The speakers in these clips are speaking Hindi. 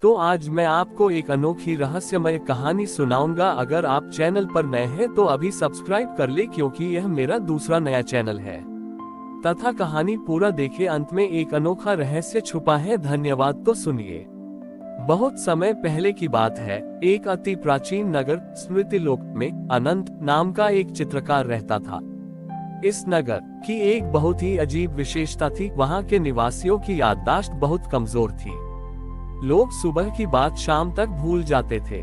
तो आज मैं आपको एक अनोखी रहस्यमय कहानी सुनाऊंगा। अगर आप चैनल पर नए हैं तो अभी सब्सक्राइब कर ले, क्योंकि यह मेरा दूसरा नया चैनल है। तथा कहानी पूरा देखे, अंत में एक अनोखा रहस्य छुपा है। धन्यवाद। तो सुनिए। बहुत समय पहले की बात है। एक अति प्राचीन नगर स्मृतिलोक में अनंत नाम का एक चित्रकार रहता था। इस नगर की एक बहुत ही अजीब विशेषता थी। वहाँ के निवासियों की याददाश्त बहुत कमजोर थी। लोग सुबह की बात शाम तक भूल जाते थे।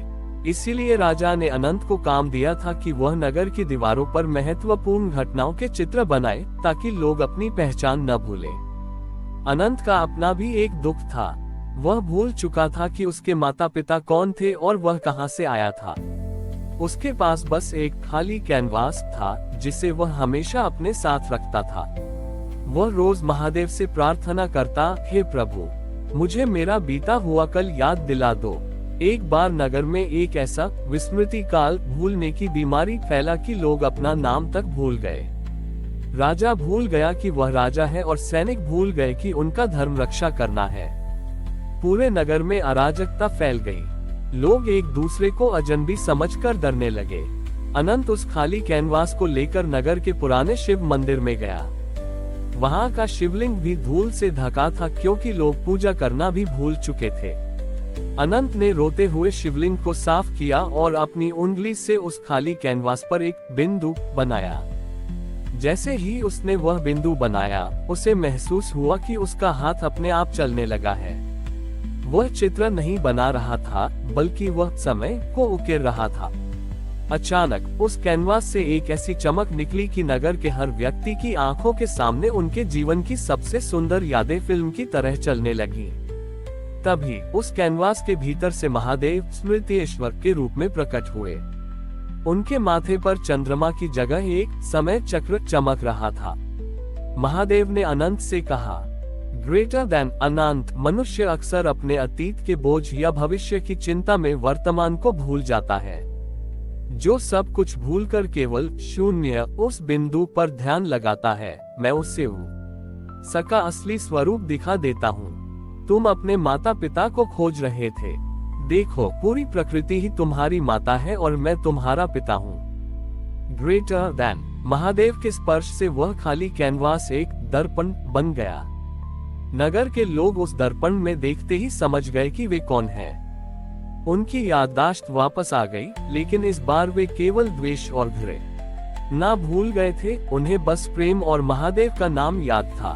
इसीलिए राजा ने अनंत को काम दिया था कि वह नगर की दीवारों पर महत्वपूर्ण घटनाओं के चित्र बनाए, ताकि लोग अपनी पहचान न भूलें। अनंत का अपना भी एक दुख था। वह भूल चुका था कि उसके माता पिता कौन थे और वह कहां से आया था। उसके पास बस एक खाली कैनवास था, जिसे वह हमेशा अपने साथ रखता था। वह रोज महादेव से प्रार्थना करता, हे प्रभु, मुझे मेरा बीता हुआ कल याद दिला दो। एक बार नगर में एक ऐसा विस्मृति काल भूलने की बीमारी फैला कि लोग अपना नाम तक भूल गए। राजा भूल गया कि वह राजा है और सैनिक भूल गए कि उनका धर्म रक्षा करना है। पूरे नगर में अराजकता फैल गई। लोग एक दूसरे को अजनबी समझकर डरने लगे। अनंत उस खाली कैनवास को लेकर नगर के पुराने शिव मंदिर में गया। वहाँ का शिवलिंग भी धूल से ढका था, क्योंकि लोग पूजा करना भी भूल चुके थे। अनंत ने रोते हुए शिवलिंग को साफ किया और अपनी उंगली से उस खाली कैनवास पर एक बिंदु बनाया। जैसे ही उसने वह बिंदु बनाया, उसे महसूस हुआ कि उसका हाथ अपने आप चलने लगा है। वह चित्र नहीं बना रहा था, बल्कि वह समय को उकेर रहा था। अचानक उस कैनवास से एक ऐसी चमक निकली कि नगर के हर व्यक्ति की आंखों के सामने उनके जीवन की सबसे सुंदर यादें फिल्म की तरह चलने लगीं। तभी उस कैनवास के भीतर से महादेव स्मृतिश्वर के रूप में प्रकट हुए। उनके माथे पर चंद्रमा की जगह एक समय चक्र चमक रहा था। महादेव ने अनंत से कहा, ग्रेटर देन अनंत। मनुष्य अक्सर अपने अतीत के बोझ या भविष्य की चिंता में वर्तमान को भूल जाता है। जो सब कुछ भूलकर केवल शून्य उस बिंदु पर ध्यान लगाता है, मैं उससे सका असली स्वरूप दिखा देता हूँ। तुम अपने माता पिता को खोज रहे थे। देखो, पूरी प्रकृति ही तुम्हारी माता है और मैं तुम्हारा पिता हूँ। Greater than. महादेव के स्पर्श से वह खाली कैनवास एक दर्पण बन गया। नगर के लोग उस दर्पण में देखते ही समझ गए कि वे कौन हैं। उनकी याददाश्त वापस आ गई, लेकिन इस बार वे केवल द्वेष और घृणा ना भूल गए थे। उन्हें बस प्रेम और महादेव का नाम याद था।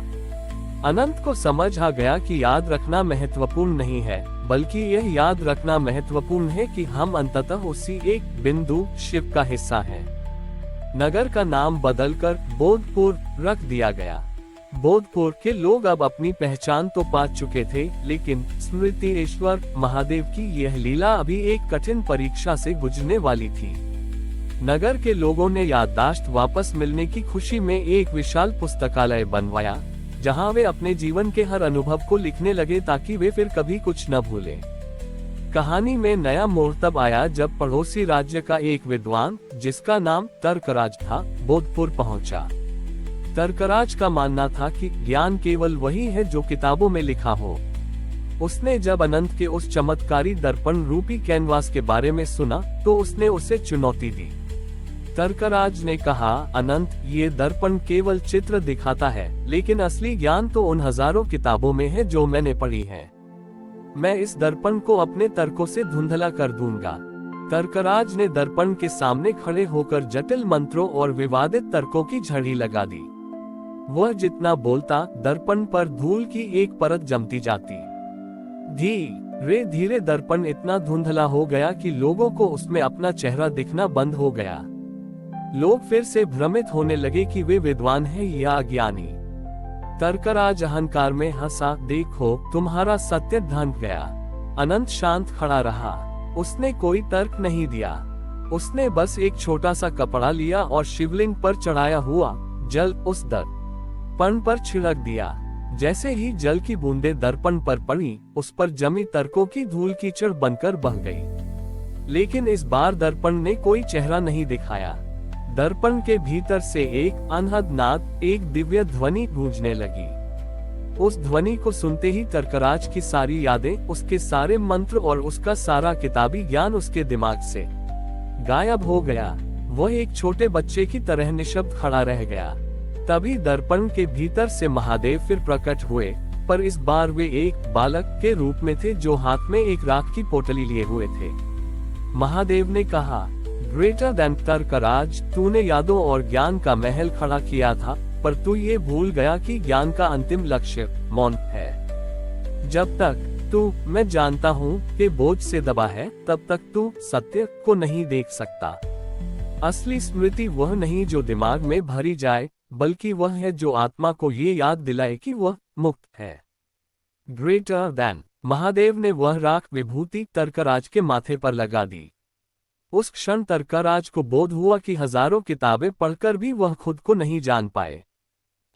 अनंत को समझ आ गया कि याद रखना महत्वपूर्ण नहीं है, बल्कि यह याद रखना महत्वपूर्ण है कि हम अंततः उसी एक बिंदु शिव का हिस्सा हैं। नगर का नाम बदलकर बोधपुर रख दिया गया। बोधपुर के लोग अब अपनी पहचान तो पा चुके थे, लेकिन स्मृतिश्वर महादेव की यह लीला अभी एक कठिन परीक्षा से गुजरने वाली थी। नगर के लोगों ने याददाश्त वापस मिलने की खुशी में एक विशाल पुस्तकालय बनवाया, जहां वे अपने जीवन के हर अनुभव को लिखने लगे, ताकि वे फिर कभी कुछ न भूलें। कहानी में नया मोड़ तब आया जब पड़ोसी राज्य का एक विद्वान, जिसका नाम तर्कराज था, बोधपुर पहुंचा। तर्कराज का मानना था कि ज्ञान केवल वही है जो किताबों में लिखा हो। उसने जब अनंत के उस चमत्कारी दर्पण रूपी कैनवास के बारे में सुना, तो उसने उसे चुनौती दी। तर्कराज ने कहा, अनंत, ये दर्पण केवल चित्र दिखाता है, लेकिन असली ज्ञान तो उन हजारों किताबों में है जो मैंने पढ़ी है। मैं इस दर्पण को अपने तर्कों से धुंधला कर दूंगा। तर्कराज ने दर्पण के सामने खड़े होकर जटिल मंत्रों और विवादित तर्कों की झड़ी लगा दी। वह जितना बोलता, दर्पण पर धूल की एक परत जमती जाती। धीरे धीरे दर्पण इतना धुंधला हो गया कि लोगों को उसमें अपना चेहरा दिखना बंद हो गया। लोग फिर से भ्रमित होने लगे कि वे विद्वान हैं या अज्ञानी। तर्कराज अहंकार में हंसा, देखो, तुम्हारा सत्य ढंक गया। अनंत शांत खड़ा रहा। उसने कोई तर्क नहीं दिया। उसने बस एक छोटा सा कपड़ा लिया और शिवलिंग पर चढ़ाया हुआ जल उस दर्पण पर छिड़क दिया। जैसे ही जल की बूंदें दर्पण पर पड़ी, उस पर जमी तर्कों की धूल कीचड़ बनकर बह गई। लेकिन इस बार दर्पण ने कोई चेहरा नहीं दिखाया। दर्पण के भीतर से एक अनहद नाद, एक दिव्य ध्वनि गूंजने लगी। उस ध्वनि को सुनते ही तरकराज की सारी यादें, उसके सारे मंत्र और उसका सारा किताबी ज्ञान उसके दिमाग से गायब हो गया। वह एक छोटे बच्चे की तरह निशब्द खड़ा रह गया। तभी दर्पण के भीतर से महादेव फिर प्रकट हुए, पर इस बार वे एक बालक के रूप में थे जो हाथ में एक राख की पोटली लिए हुए थे। महादेव ने कहा, ग्रेटर देन तरकराज, तूने यादों और ज्ञान का महल खड़ा किया था, पर तू ये भूल गया कि ज्ञान का अंतिम लक्ष्य मौन है। जब तक तू मैं जानता हूँ कि बोझ से दबा है, तब तक तू सत्य को नहीं देख सकता। असली स्मृति वह नहीं जो दिमाग में भरी जाए, बल्कि वह है जो आत्मा को ये याद दिलाए कि वह मुक्त है। Greater than. महादेव ने वह राख विभूति तरकराज के माथे पर लगा दी। उस क्षण तरकराज को बोध हुआ कि हजारों किताबें पढ़कर भी वह खुद को नहीं जान पाए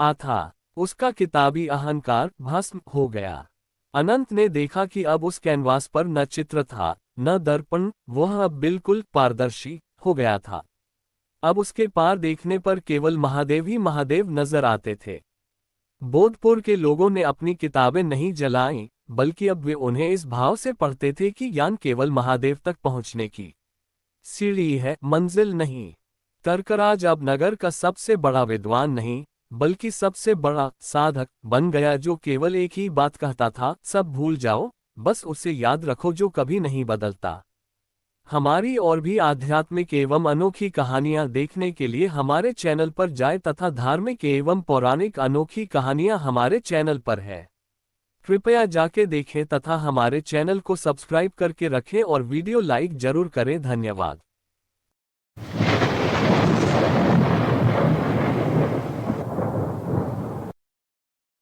था। उसका किताबी अहंकार भस्म हो गया। अनंत ने देखा कि अब उस कैनवास पर न चित्र था, न दर्पण, वह अब बिल्कुल पारदर्शी हो गया था। अब उसके पार देखने पर केवल महादेव ही महादेव नजर आते थे। बोधपुर के लोगों ने अपनी किताबें नहीं जलाईं, बल्कि अब वे उन्हें इस भाव से पढ़ते थे कि ज्ञान केवल महादेव तक पहुंचने की सीढ़ी है, मंजिल नहीं। तरकराज अब नगर का सबसे बड़ा विद्वान नहीं, बल्कि सबसे बड़ा साधक बन गया, जो केवल एक ही बात कहता था, सब भूल जाओ, बस उसे याद रखो जो कभी नहीं बदलता। हमारी और भी आध्यात्मिक एवं अनोखी कहानियां देखने के लिए हमारे चैनल पर जाएं तथा धार्मिक एवं पौराणिक अनोखी कहानियां हमारे चैनल पर है। कृपया जाके देखें तथा हमारे चैनल को सब्सक्राइब करके रखें और वीडियो लाइक जरूर करें। धन्यवाद।